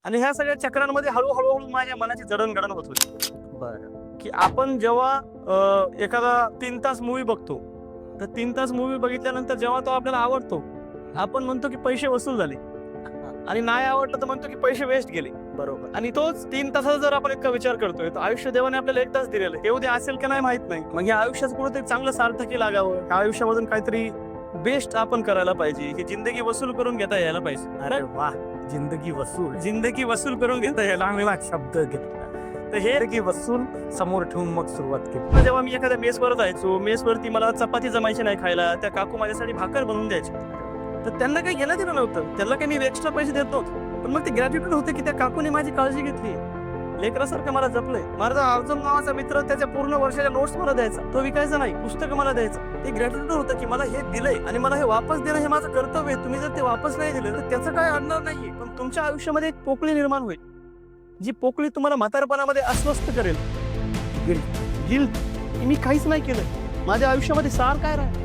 आणि ह्या सगळ्या चक्रांमध्ये हळूहळू माझ्या मनाची जडणघडण होत होती. बरं. की आपण जेव्हा एखादा 3 तास मूवी बघतो, तर 3 तास मूवी बघितल्यानंतर जेव्हा तो आपल्याला आवडतो, आपण म्हणतो की पैसे वसूल झाले आणि नाही आवडलं तर म्हणतो की पैसे वेस्ट गेले. बरोबर. आणि तोच 3 तासाचा जर आपण इतका विचार करतोय, तर आयुष्य देवाने आपल्याला 1 तास दिलेलं आहे. ते उद्या असेल का नाही माहित नाही. मग या आयुष्याचं कुठेतरी चांगलं सार्थकी लागावं, ह्या आयुष्यामधून काहीतरी बेस्ट आपण करायला पाहिजे, ही जिंदगी वसूल करून घेता यायला पाहिजे. अरे वा, जिंदगी वसूल. जिंदगी वसूल करून घेता यायला चांगला शब्द घेतला. तर हे जिंदगी वसूल समोर ठेवून मग सुरुवात केली. जेव्हा मी एखाद्या मेसवर जायचो, मेसवरती मला चपाती जमायची नाही खायला, त्या काकू माझ्यासाठी भाकर बनवून द्यायच्या. तर त्यांना काही घेणं देणं नव्हतं, त्यांना काही मी एक्स्ट्रा पैसे देत नव्हतो. पण मग ते ग्रॅटिट्यूड होते की त्या काकूने माझी काळजी घेतली, लेकरासारखं मला जपलंय. माझा अर्जुन नावाचा मित्र त्याच्या पूर्ण वर्षाच्या नोट्स मला द्यायचा, तो विकायचा नाही, पुस्तकं मला द्यायचं. ते ग्रॅटिट्यूड होतं की मला हे दिलंय आणि मला हे वापस देणं हे माझं कर्तव्य आहे. तुम्ही जर ते वापस नाही दिलं तर त्याचं काय अडणार नाहीये, पण तुमच्या आयुष्यामध्ये एक पोकळी निर्माण होईल, जी पोकळी तुम्हाला म्हातारपणामध्ये अस्वस्थ करेल. गिल्ट, मी काहीच नाही केलं, माझ्या आयुष्यामध्ये सार काय राहील.